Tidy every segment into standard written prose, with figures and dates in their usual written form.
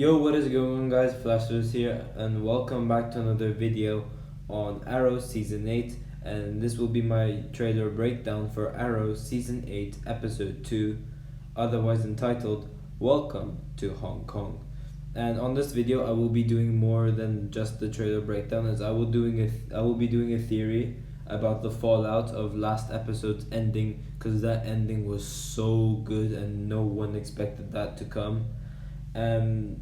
Yo, what is going on, guys? Flashers here, and welcome back to another video on Arrow Season 8. And this will be my trailer breakdown for Arrow Season 8 Episode 2, otherwise entitled Welcome to Hong Kong. And on this video I will be doing more than just the trailer breakdown, as I will be doing a theory about the fallout of last episode's ending, because that ending was so good and no one expected that to come.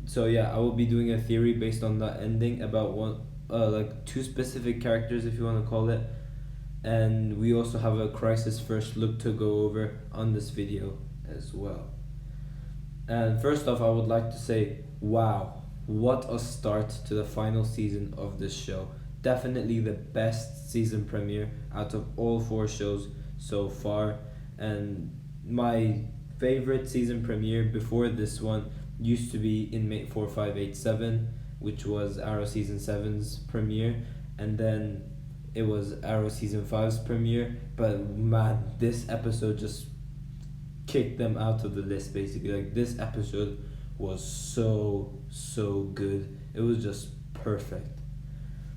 So yeah, I will be doing a theory based on that ending about two specific characters, if you want to call it. And we also have a crisis first look to go over on this video as well. And first off, I would like to say, wow, what a start to the final season of this show. Definitely the best season premiere out of all 4 shows so far. And my favorite season premiere before this one used to be Inmate 4587, which was Arrow Season 7's premiere, and then it was Arrow Season 5's premiere. But man, this episode just kicked them out of the list, basically. Like, this episode was so good. It was just perfect.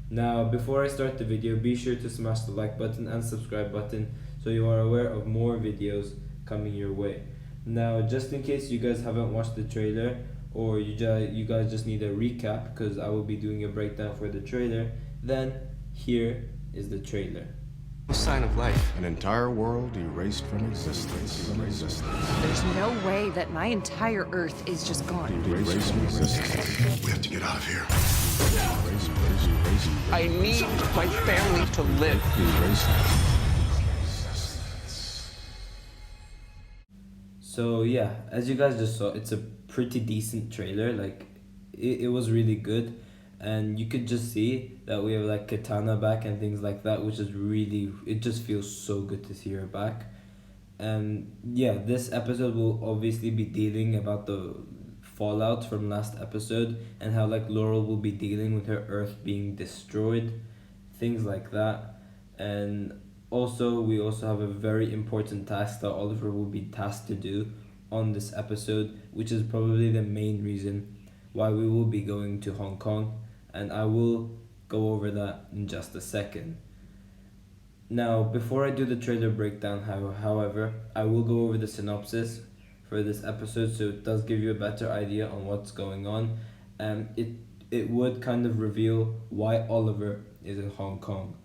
Now, before I start the video, be sure to smash the like button and subscribe button so you are aware of more videos coming your way. Now, just in case you guys haven't watched the trailer, or you guys just need a recap, because I will be doing a breakdown for the trailer, then here is the trailer. A sign of life. An entire world erased from existence. There's no way that my entire Earth is just gone. Erased from existence. We have to get out of here. I need my family to live. So yeah, as you guys just saw, it's a pretty decent trailer. Like, it was really good, and you could just see that we have like Katana back and things like that, which is really, it just feels so good to see her back. And yeah, this episode will obviously be dealing about the fallout from last episode, and how like Laurel will be dealing with her Earth being destroyed, things like that. And we also have a very important task that Oliver will be tasked to do on this episode, which is probably the main reason why we will be going to Hong Kong, and I will go over that in just a second. Now, before I do the trailer breakdown, however, I will go over the synopsis for this episode, so it does give you a better idea on what's going on, and it would kind of reveal why Oliver is in Hong Kong.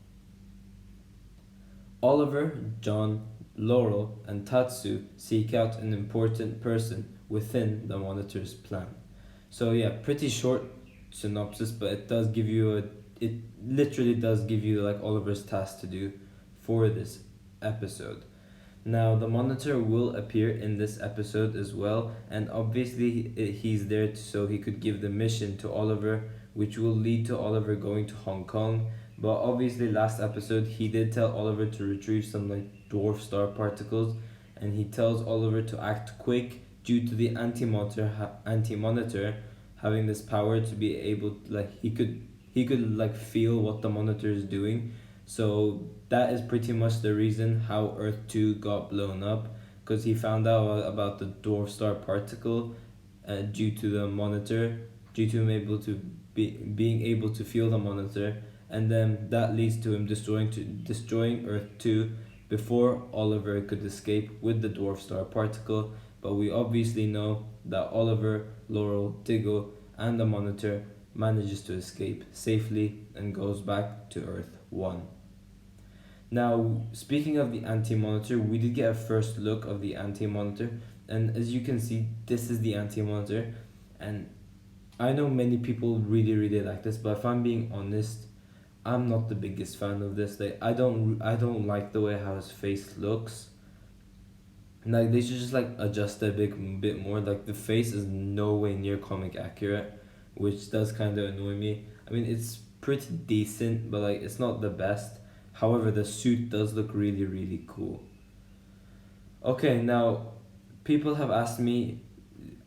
Oliver, John, Laurel, and Tatsu seek out an important person within the Monitor's plan. So yeah, pretty short synopsis, but it literally does give you like Oliver's task to do for this episode. Now, the Monitor will appear in this episode as well, and obviously he's there so he could give the mission to Oliver, which will lead to Oliver going to Hong Kong. But obviously last episode he did tell Oliver to retrieve some like dwarf star particles, and he tells Oliver to act quick due to the anti-monitor having this power to be able to, like, he could like feel what the Monitor is doing. So that is pretty much the reason how Earth 2 got blown up, because he found out about the dwarf star particle due to the Monitor, due to him being able to feel the Monitor. And then that leads to him destroying Earth 2 before Oliver could escape with the dwarf star particle. But we obviously know that Oliver, Laurel, Diggle, and the Monitor manages to escape safely and goes back to Earth 1. Now, speaking of the anti-monitor, we did get a first look of the anti-monitor, and as you can see, this is the anti-monitor. And I know many people really like this, but if I'm being honest, I'm not the biggest fan of this. Like, I don't like the way how his face looks. Like, they should just like adjust a bit more. Like, the face is no way near comic accurate, which does kind of annoy me. I mean, it's pretty decent, but like, it's not the best. However, the suit does look really cool. Okay, now people have asked me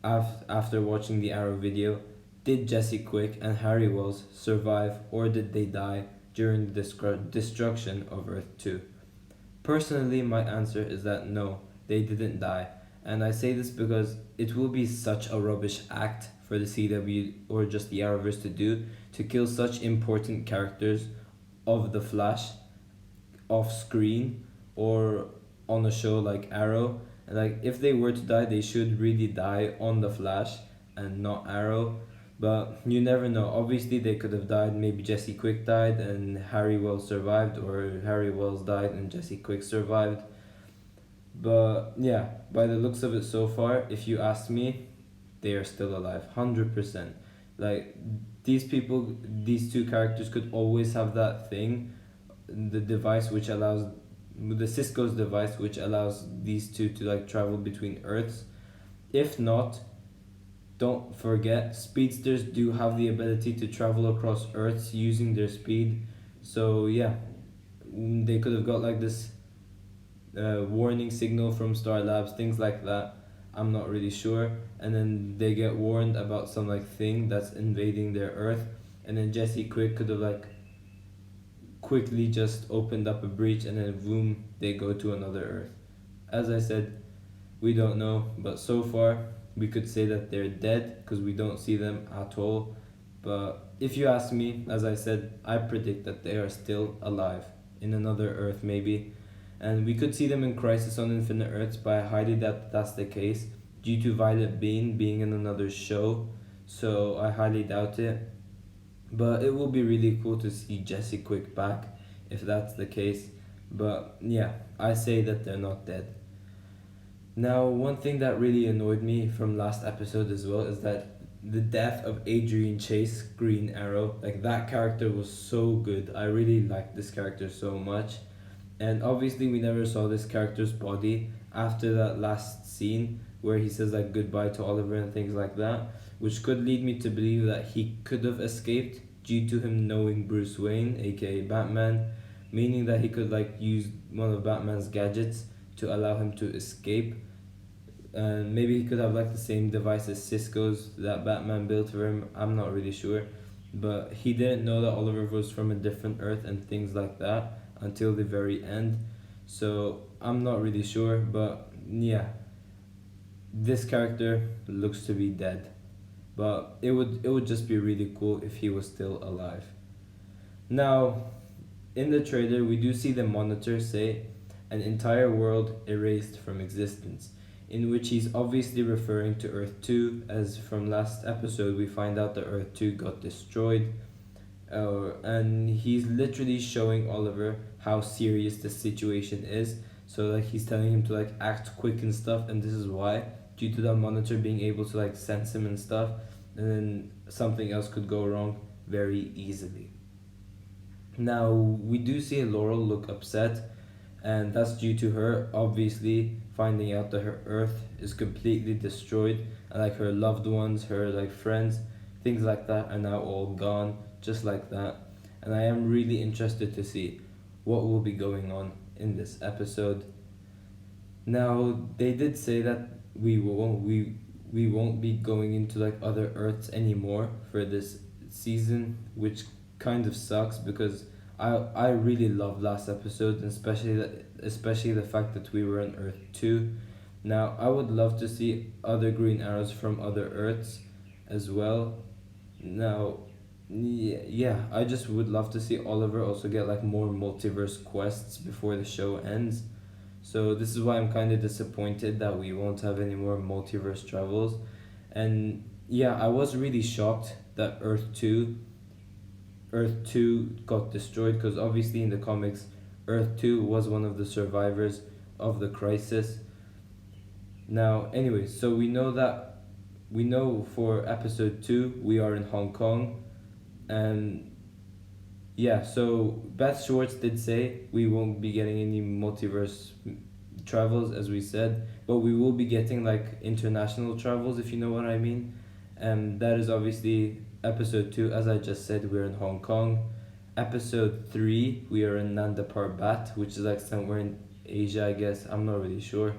after watching the Arrow video, did Jesse Quick and Harry Wells survive, or did they die during the destruction of Earth 2? Personally, my answer is that no, they didn't die. And I say this because it will be such a rubbish act for the CW or just the Arrowverse to do to kill such important characters of the Flash off screen or on a show like Arrow. And like if they were to die, they should really die on the Flash and not Arrow. But you never know. Obviously, they could have died. Maybe Jesse Quick died and Harry Wells survived, or Harry Wells died and Jesse Quick survived. But yeah, by the looks of it so far, if you ask me, they are still alive, 100%. Like these people, these two characters could always have that thing, the device which allows, the Cisco's device which allows these two to like travel between Earths. If not, don't forget, speedsters do have the ability to travel across Earths using their speed. So yeah, they could have got like this warning signal from Star Labs, things like that. I'm not really sure. And then they get warned about some like thing that's invading their Earth. And then Jesse Quick could have like quickly just opened up a breach, and then boom, they go to another Earth. As I said, we don't know, but so far we could say that they're dead because we don't see them at all. But if you ask me, as I said, I predict that they are still alive in another Earth maybe. And we could see them in Crisis on Infinite Earths, but I highly doubt that's the case due to Violet Bean being in another show. So I highly doubt it. But it will be really cool to see Jesse Quick back if that's the case. But yeah, I say that they're not dead. Now, one thing that really annoyed me from last episode as well is that the death of Adrian Chase, Green Arrow, like that character was so good. I really liked this character so much. And obviously we never saw this character's body after that last scene where he says like goodbye to Oliver and things like that, which could lead me to believe that he could have escaped due to him knowing Bruce Wayne, aka Batman, meaning that he could like use one of Batman's gadgets to allow him to escape. And maybe he could have like the same device as Cisco's that Batman built for him. I'm not really sure. But he didn't know that Oliver was from a different Earth and things like that until the very end. So I'm not really sure, but yeah, this character looks to be dead. But it would just be really cool if he was still alive. Now, in the trailer, we do see the Monitor say an entire world erased from existence, in which he's obviously referring to Earth 2, as from last episode we find out that Earth 2 got destroyed. And he's literally showing Oliver how serious the situation is. So like he's telling him to like act quick and stuff, and this is why, due to the Monitor being able to like sense him and stuff, and then something else could go wrong very easily. Now we do see Laurel look upset, and that's due to her obviously finding out that her Earth is completely destroyed, and like her loved ones, her like friends, things like that are now all gone, just like that. And I am really interested to see what will be going on in this episode. Now they did say that we won't be going into like other Earths anymore for this season, which kind of sucks because I really loved last episode, and especially the fact that we were on Earth 2. Now I would love to see other Green Arrows from other Earths as well. Now yeah, I just would love to see Oliver also get like more multiverse quests before the show ends. So this is why I'm kind of disappointed that we won't have any more multiverse travels. And yeah, I was really shocked that Earth 2 got destroyed, because obviously in the comics Earth 2 was one of the survivors of the crisis. Now anyway, so we know for episode 2 we are in Hong Kong. And yeah, so Beth Schwartz did say we won't be getting any multiverse travels, as we said, but we will be getting like international travels, if you know what I mean. And that is obviously episode 2, as I just said, we're in Hong Kong. Episode 3, we are in Nanda Parbat, which is like somewhere in Asia, I guess. I'm not really sure.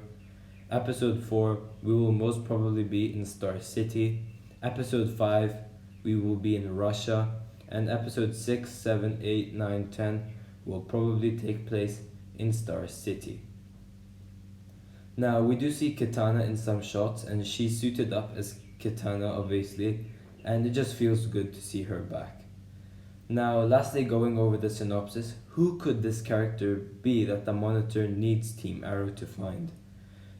Episode 4, we will most probably be in Star City. Episode 5, we will be in Russia. And episode 6, 7, 8, 9, 10 will probably take place in Star City. Now we do see Katana in some shots, and she's suited up as Kitana obviously, and it just feels good to see her back. Now, lastly, going over the synopsis, who could this character be that the Monitor needs Team Arrow to find?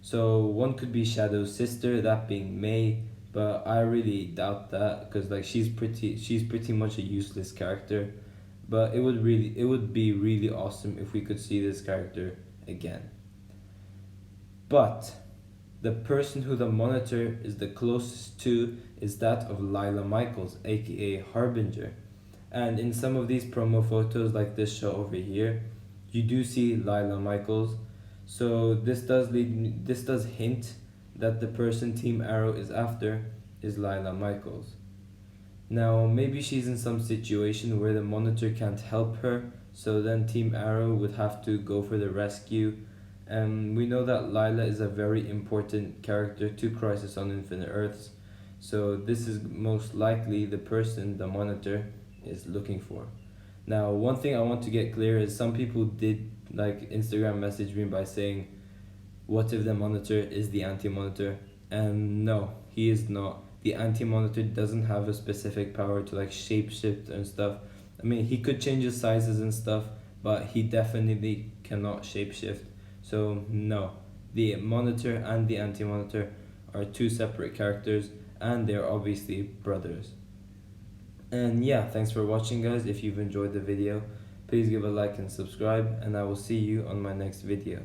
So one could be Shadow's sister, that being May, but I really doubt that because like she's pretty much a useless character. But it would be really awesome if we could see this character again. But the person who the Monitor is the closest to is that of Lila Michaels, aka Harbinger. And in some of these promo photos, like this shot over here, you do see Lila Michaels. So this does hint that the person Team Arrow is after is Lila Michaels. Now maybe she's in some situation where the Monitor can't help her, so then Team Arrow would have to go for the rescue. And we know that Lila is a very important character to Crisis on Infinite Earths, so this is most likely the person the Monitor is looking for. Now, one thing I want to get clear is some people did like Instagram message me by saying, what if the Monitor is the Anti-Monitor? And no, he is not. The Anti-Monitor doesn't have a specific power to like shapeshift and stuff. I mean, he could change his sizes and stuff, but he definitely cannot shapeshift. So no, the Monitor and the Anti-Monitor are two separate characters, and they're obviously brothers. And yeah, thanks for watching, guys. If you've enjoyed the video, please give a like and subscribe, and I will see you on my next video.